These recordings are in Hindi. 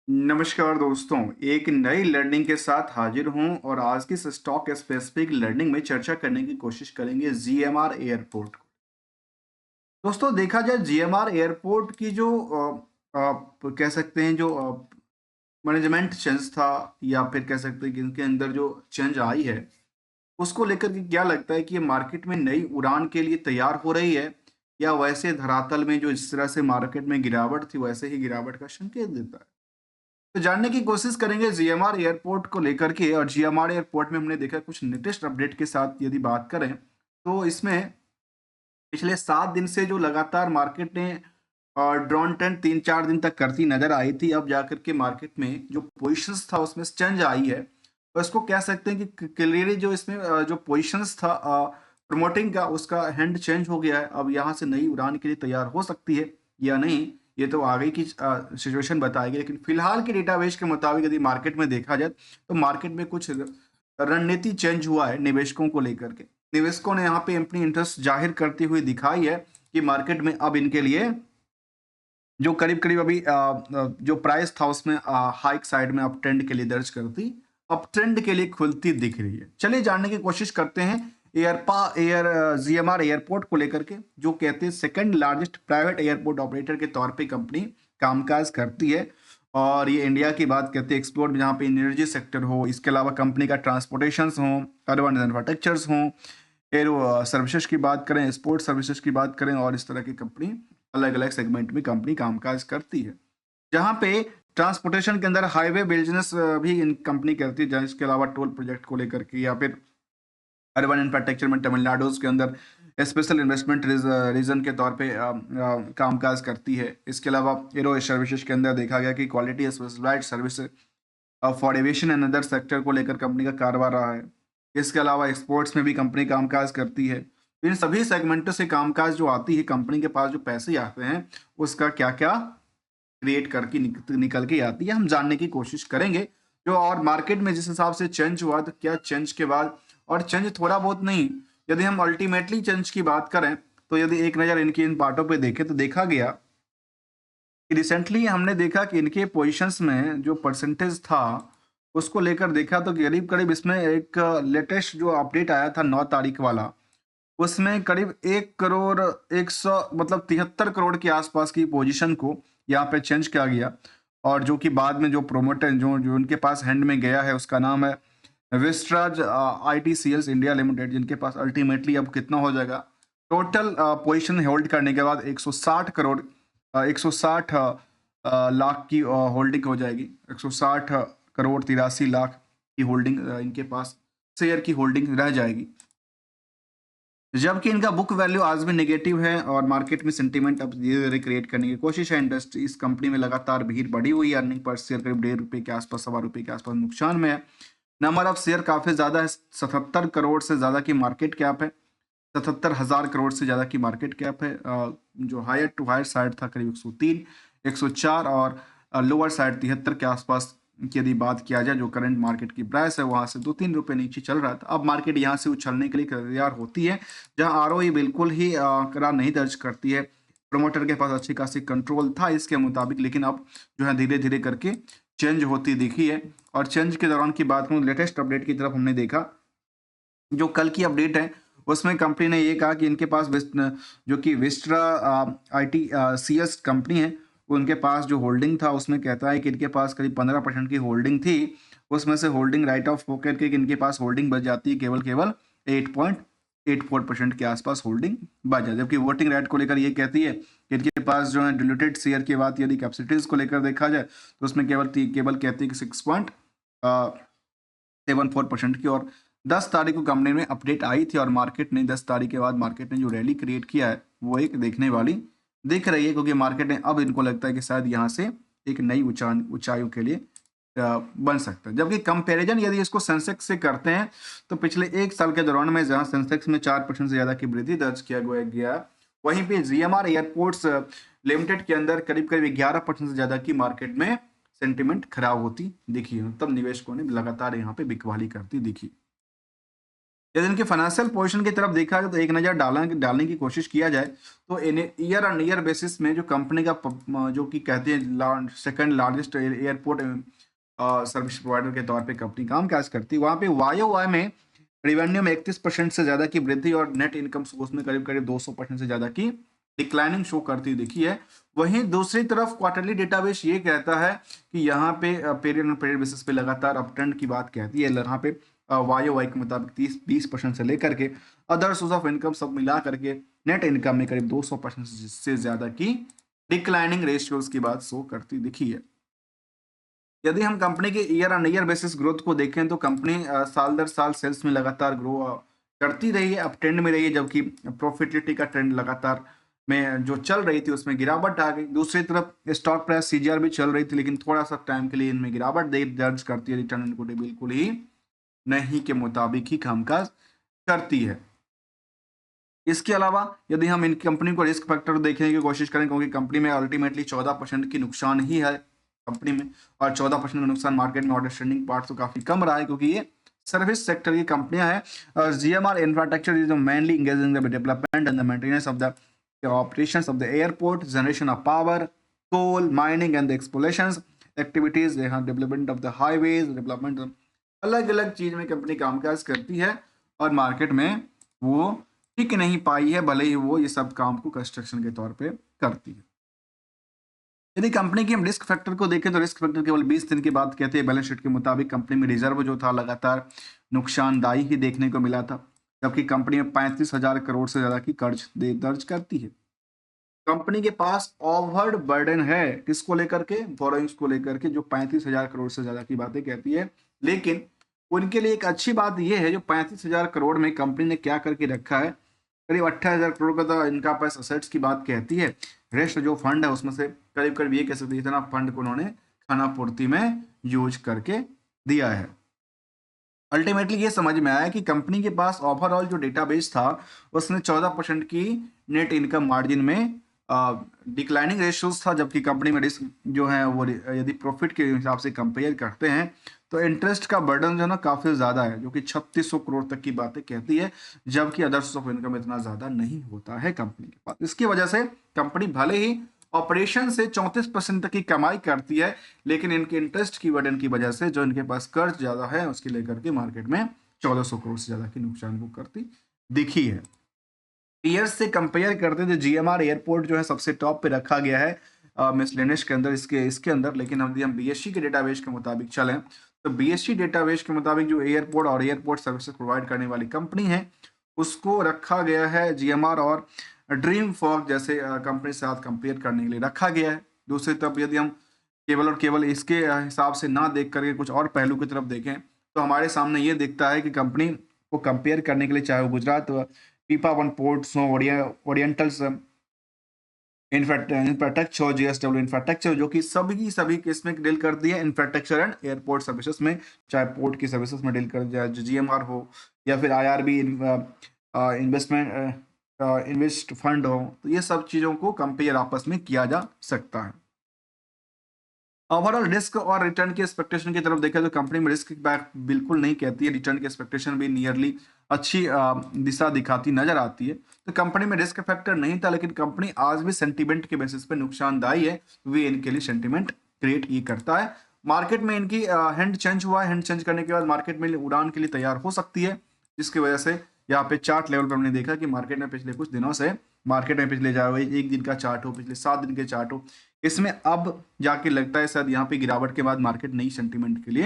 नमस्कार दोस्तों, एक नई लर्निंग के साथ हाजिर हूं और आज की इस स्टॉक स्पेसिफिक लर्निंग में चर्चा करने की कोशिश करेंगे जीएमआर एयरपोर्ट को। दोस्तों देखा जाए जीएमआर एयरपोर्ट की जो कह सकते हैं जो मैनेजमेंट चेंज था या फिर कह सकते हैं कि इनके अंदर जो चेंज आई है, उसको लेकर के क्या लगता है कि ये मार्केट में नई उड़ान के लिए तैयार हो रही है या वैसे धरातल में जो इस तरह से मार्केट में गिरावट थी वैसे ही गिरावट का संकेत देता है? तो जानने की कोशिश करेंगे जीएमआर एयरपोर्ट को लेकर के। और जीएमआर एयरपोर्ट में हमने देखा कुछ लेटेस्ट अपडेट के साथ यदि बात करें तो इसमें पिछले 7 दिन से जो लगातार मार्केट ने ड्रॉन ट्रेंड 3-4 दिन तक करती नजर आई थी, अब जाकर के मार्केट में जो पोजीशंस था उसमें चेंज आई है। तो इसको कह सकते हैं कि क्लियरली जो इसमें जो पोजीशंस था प्रमोटिंग का, उसका हैंड चेंज हो गया है। अब यहाँ से नई उड़ान के लिए तैयार हो सकती है या नहीं, ये तो आगे की सिचुएशन बताएगी। लेकिन फिलहाल के डेटाबेस के मुताबिक यदि मार्केट में देखा जाए तो मार्केट में कुछ रणनीति चेंज हुआ है निवेशकों को लेकर के। निवेशकों ने यहाँ पे अपनी इंटरेस्ट जाहिर करती हुई दिखाई है कि मार्केट में अब इनके लिए जो करीब-करीब अभी जो प्राइस था उसमें हाइक साइड में अप ट्रेंड के लिए दर्ज करती, अप ट्रेंड के लिए खुलती दिख रही है। चलिए जानने की कोशिश करते हैं जीएमआर एयरपोर्ट को लेकर के, जो कहते हैं second largest private airport operator के तौर पे कंपनी कामकाज करती है। और ये इंडिया की बात करते हैं एक्सपोर्ट, जहाँ पे एनर्जी सेक्टर हो, इसके अलावा कंपनी का ट्रांसपोर्टेशंस हो, अर्बन इंफ्रास्ट्रक्चर्स हो, एरो सर्विसेज की बात करें, स्पोर्ट सर्विसेज की बात करें, और इस तरह की कंपनी अलग-अलग सेगमेंट में कंपनी कामकाज करती है। जहाँ पे ट्रांसपोर्टेशन के अंदर हाईवे बिज़नेस भी इन कंपनी करती है, जहाँ इसके अलावा टोल प्रोजेक्ट को लेकर के या फिर अर्बन इंफ्रास्ट्रक्चर में तमिलनाडु के अंदर स्पेशल इन्वेस्टमेंट रीजन के तौर पे कामकाज करती है। इसके अलावा एरो सर्विसेज के अंदर देखा गया कि quality specified service for aviation and other sector को लेकर कंपनी का कारोबार रहा है। इसके अलावा एक्सपोर्ट्स में भी कंपनी कामकाज करती है। इन सभी सेगमेंटों से कामकाज जो आती है, कंपनी के पास जो पैसे आते हैं उसका क्या-क्या क्रिएट करके निकल के आती है, हम जानने की कोशिश करेंगे। जो और मार्केट में जिस हिसाब से चेंज हुआ तो क्या चेंज के बाद, और चेंज थोड़ा बहुत नहीं, यदि हम अल्टीमेटली चेंज की बात करें तो यदि एक नज़र इनकी इन पार्टों पे देखें तो देखा गया कि रिसेंटली हमने देखा कि इनके पोजीशंस में जो परसेंटेज था उसको लेकर देखा तो करीब-करीब इसमें एक लेटेस्ट जो अपडेट आया था 9 तारीख वाला, उसमें करीब 1 करोड़ 100 मतलब 73 करोड़ के आसपास की पोजीशन को यहाँ पे चेंज किया गया। और जो कि बाद में जो प्रोमोटर जो जो उनके पास हैंड में गया है उसका नाम है विस्ट्राज आईटीसीएल्स इंडिया लिमिटेड, जिनके पास अल्टीमेटली अब कितना हो जाएगा टोटल पोजीशन होल्ड करने के बाद 160 करोड़ 160 लाख की होल्डिंग हो जाएगी। 160 करोड़ 83 लाख की होल्डिंग इनके पास शेयर की होल्डिंग रह जाएगी। जबकि इनका बुक वैल्यू आज भी नेगेटिव है और मार्केट में सेंटीमेंट अब धीरे-धीरे क्रिएट करने की कोशिश है। इंडस्ट्री इस कंपनी में लगातार भीड़ बढ़ी हुई है। अर्निंग पर शेयर करीब ₹1.5 के आसपास, ₹1.25 के आसपास नुकसान में है। नंबर ऑफ शेयर काफ़ी ज़्यादा है, 77 करोड़ से ज़्यादा की मार्केट कैप है। 77,000 करोड़ से ज़्यादा की मार्केट कैप है। जो हायर टू हायर साइड था करीब 103, 104, और लोअर साइड 73 के आसपास की यदि बात किया जाए, जो करंट मार्केट की प्राइस है वहाँ से 2-3 रुपए नीचे चल रहा था। अब मार्केट यहाँ से उछलने के लिए तैयार होती है, जहाँ आरओई बिल्कुल ही करार नहीं दर्ज करती है। प्रमोटर के पास अच्छी खासी कंट्रोल था इसके मुताबिक, लेकिन अब जो है धीरे-धीरे करके चेंज होती दिखी है। और चेंज के दौरान की बात करूँ, लेटेस्ट अपडेट की तरफ हमने देखा, जो कल की अपडेट है उसमें कंपनी ने ये कहा कि इनके पास जो कि विस्ट्रा आईटी सीएस कंपनी है, उनके पास जो होल्डिंग था उसमें कहता है कि इनके पास करीब 15% की होल्डिंग थी। उसमें से होल्डिंग राइट ऑफ होकर के इनके पास होल्डिंग बच जाती है केवल 8.84% के आसपास होल्डिंग बच जाती है। जबकि वोटिंग राइट को लेकर ये कहती है कि इनके पास जो है डिल्यूटेड शेयर की बात यदि कैपेसिटीज को लेकर देखा जाए तो उसमें केवल कहती है कि 6.74% की। और 10 तारीख को कंपनी में अपडेट आई थी और मार्केट ने 10 तारीख के बाद मार्केट ने जो रैली क्रिएट किया है वो एक देखने वाली दिख रही है, क्योंकि मार्केट ने अब इनको लगता है कि शायद यहाँ से एक नई ऊंचाइयों के लिए बन सकता है। जबकि कंपैरिजन यदि इसको सेंसेक्स से करते हैं तो पिछले एक साल के दौरान में जहां सेंसेक्स में 4% से ज्यादा की वृद्धि दर्ज किया गया, वहीं पे जीएमआर एयरपोर्ट्स लिमिटेड के अंदर करीब करीब 11% से ज्यादा की मार्केट में सेंटिमेंट खराब होती दिखी है। तब निवेशकों ने लगातार यहाँ पे बिकवाली करती दिखी। यदि इनके फाइनेंशियल पोजीशन की तरफ देखा जाए तो एक नज़र डालने की कोशिश किया जाए तो ईयर ऑन ईयर बेसिस में जो कंपनी का जो कि कहते हैं second largest airport service provider के तौर पे कंपनी काम काज करती है, वहाँ पे वाई में रिवेन्यू में 31% से ज़्यादा की वृद्धि और नेट इनकम सोर्स में करीब करीब 200% से ज़्यादा की डिक्लाइनिंग शो करती देखी है। वहीं दूसरी तरफ क्वार्टरली डेटाबेस ये कहता है कि यहाँ पे पीरियड ऑन पीरियड बेसिस पे लगातार अप ट्रेंड की बात कहती है। यहाँ पे वाई के मुताबिक 30-20% से लेकर के अदर सोर्स ऑफ इनकम सब मिला करके नेट इनकम में करीब 200% से ज़्यादा की डिक्लाइनिंग रेशियोज की बात शो करती दिखी है। यदि हम कंपनी के year on year basis growth को देखें तो कंपनी साल दर साल सेल्स में लगातार ग्रो करती रही है, अप ट्रेंड में रही है, जबकि प्रॉफिटेबिलिटी का ट्रेंड लगातार में जो चल रही थी उसमें गिरावट आ गई। दूसरी तरफ स्टॉक प्राइस सीजीआर भी चल रही थी, लेकिन थोड़ा सा टाइम के लिए इनमें गिरावट दर्ज करती है। रिटर्न ऑन इक्विटी बिल्कुल ही नहीं के मुताबिक ही कामकाज करती है। इसके अलावा यदि हम इन कंपनी को रिस्क फैक्टर देखने की कोशिश करें, क्योंकि कंपनी में अल्टीमेटली 14% की नुकसान ही है कंपनी में, और 14% का नुकसान मार्केट में अंडरस्टैंडिंग पार्ट तो काफी कम रहा है, क्योंकि ये सर्विस सेक्टर की कंपनियां हैं। GMR infrastructure is mainly engaging the development and the maintenance of the operations of the airport, generation of power, coal mining and the explorations activities, development of the highways, development अलग अलग चीज में कंपनी कामकाज करती है और मार्केट में वो टिक नहीं पाई है, भले ही वो ये सब काम को कंस्ट्रक्शन के तौर पे करती है। यदि कंपनी की हम रिस्क फैक्टर को देखें तो रिस्क फैक्टर केवल 20 दिन की बात कहते हैं। बैलेंस शीट के मुताबिक कंपनी में रिजर्व जो था लगातार नुकसानदायी ही देखने को मिला था, जबकि कंपनी में 35,000 करोड़ से ज्यादा की कर्ज दर्ज करती है। कंपनी के पास ओवर बर्डन है किसको लेकर के, बोरोइंग्स को लेकर के, जो 35,000 करोड़ से ज्यादा की बातें कहती है। लेकिन उनके लिए एक अच्छी बात यह है, जो 35,000 करोड़ में कंपनी ने क्या करके रखा है, करीब 28,000 करोड़ का तो इनका पास असेट्स की बात कहती है। रेस्ट जो फंड है उसमें से करीब करीब ये कह सकते इतना फंड को उन्होंने खाना पूर्ति में यूज करके दिया है। अल्टीमेटली ये समझ में आया कि कंपनी के पास ओवरऑल जो डेटाबेस था उसमें 14% की नेट इनकम मार्जिन में डिक्लाइनिंग रेशियोज था, जबकि कंपनी में रिस्क जो है वो यदि प्रॉफिट के हिसाब से कंपेयर करते हैं तो इंटरेस्ट का बर्डन जो है ना काफी ज्यादा है, जो कि 3600 करोड़ तक की बातें कहती है, जबकि अदर सोर्स ऑफ इनकम इतना ज्यादा नहीं होता है कंपनी के पास। इसकी वजह से कंपनी भले ही ऑपरेशन से 34% तक की कमाई करती है, लेकिन इनके इंटरेस्ट की बर्डन की वजह से जो इनके पास कर्ज ज्यादा है उसके लेकर के मार्केट में 1400 करोड़ से ज्यादा की नुकसान को करती दिखी है। पीयर्स से कंपेयर करते थे जीएमआर एयरपोर्ट जो है सबसे टॉप पे रखा गया है मिसलेनियस के अंदर, इसके अंदर। लेकिन हम बीएससी के डेटाबेस के मुताबिक चलें तो बीएससी डेटाबेस के मुताबिक जो एयरपोर्ट और एयरपोर्ट सर्विसेज प्रोवाइड करने वाली कंपनी है उसको रखा गया है जीएमआर और ड्रीम फॉग जैसे कंपनी के साथ कंपेयर करने के लिए रखा गया है। दूसरी तरफ यदि हम केवल और केवल इसके हिसाब से ना देख करके कुछ और पहलू की तरफ देखें तो हमारे सामने ये दिखता है कि कंपनी को कंपेयर करने के लिए चाहे वो गुजरात पीपा वन पोर्ट्स हो, ओरिएंटल्स इंफ्रास्ट्रक्चर, जीएसडब्ल्यू इंफ्रास्ट्रक्चर, जो कि सभी केस में डील करती है इंफ्रास्ट्रक्चर एंड एयरपोर्ट सर्विसेज में, चाहे पोर्ट की सर्विसेज में डील कर जाए जीएमआर हो या फिर आईआरबी इन्वेस्ट फंड हो, तो ये सब चीजों को कंपेयर आपस में किया जा सकता है। ओवरऑल रिस्क और रिटर्न की एक्सपेक्टेशन की तरफ देखा तो कंपनी में रिस्क बैक बिल्कुल नहीं कहती है, रिटर्न की एक्सपेक्टेशन भी नियरली अच्छी दिशा दिखाती नजर आती है। तो कंपनी में रिस्क फैक्टर नहीं था, लेकिन कंपनी आज भी सेंटीमेंट के बेसिस पे नुकसानदायी है, वे इनके लिए सेंटीमेंट क्रिएट ये करता है। मार्केट में इनकी हैंड चेंज हुआ है, हैंड चेंज करने के बाद मार्केट में उड़ान के लिए तैयार हो सकती है, जिसकी वजह से यहाँ पे चार्ट लेवल पर हमने देखा कि मार्केट में पिछले कुछ दिनों से पिछले जाए एक दिन का चार्ट हो, पिछले 7 दिन के चार्ट हो, इसमें अब जाके लगता है शायद यहाँ पे गिरावट के बाद मार्केट नई सेंटीमेंट के लिए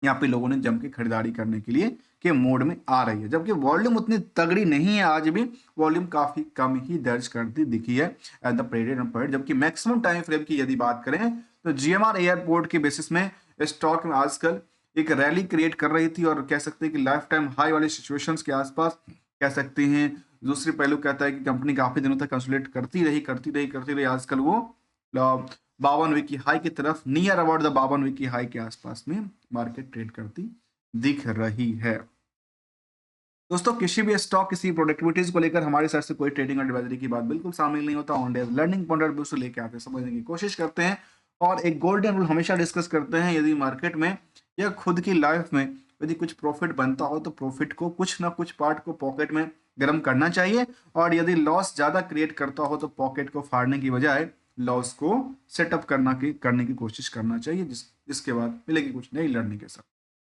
यहाँ पे लोगों ने जम के खरीदारी करने के लिए के मोड में आ रही है। जबकि वॉल्यूम उतनी तगड़ी नहीं है, आज भी वॉल्यूम काफी कम ही दर्ज करती दिखी है एट द पीरियड। जबकि मैक्सिमम टाइम फ्रेम की यदि बात करें तो जीएमआर एयरपोर्ट के बेसिस में स्टॉक में आजकल एक रैली क्रिएट कर रही थी, और कह सकते हैं कि लाइफ टाइम हाई वाली सिचुएशंस के आसपास कह सकते हैं। दूसरी पहलू कहता है कि कंपनी काफी दिनों तक कंसोलिडेट करती रही, आजकल वो 52 वीक की हाई की तरफ, नियर अबाउट द 52 वीक की हाई के आसपास में मार्केट ट्रेड करती दिख रही है। दोस्तों, किसी भी स्टॉक किसी प्रोडक्टिविटीज को लेकर हमारे साइड से कोई ट्रेडिंग एडवाइजरी की बात बिल्कुल शामिल नहीं होता। On days learning point of view से लेकर आते समझने की कोशिश करते हैं, और एक गोल्डन रूल हमेशा डिस्कस करते हैं, यदि मार्केट में या खुद की लाइफ में यदि कुछ प्रॉफिट बनता हो तो प्रॉफिट को कुछ ना कुछ पार्ट को पॉकेट में गर्म करना चाहिए, और यदि लॉस ज़्यादा क्रिएट करता हो तो पॉकेट को फाड़ने की बजाय लॉस को सेटअप करने की कोशिश करना चाहिए। जिसके बाद मिलेगी कुछ नई लर्निंग के साथ।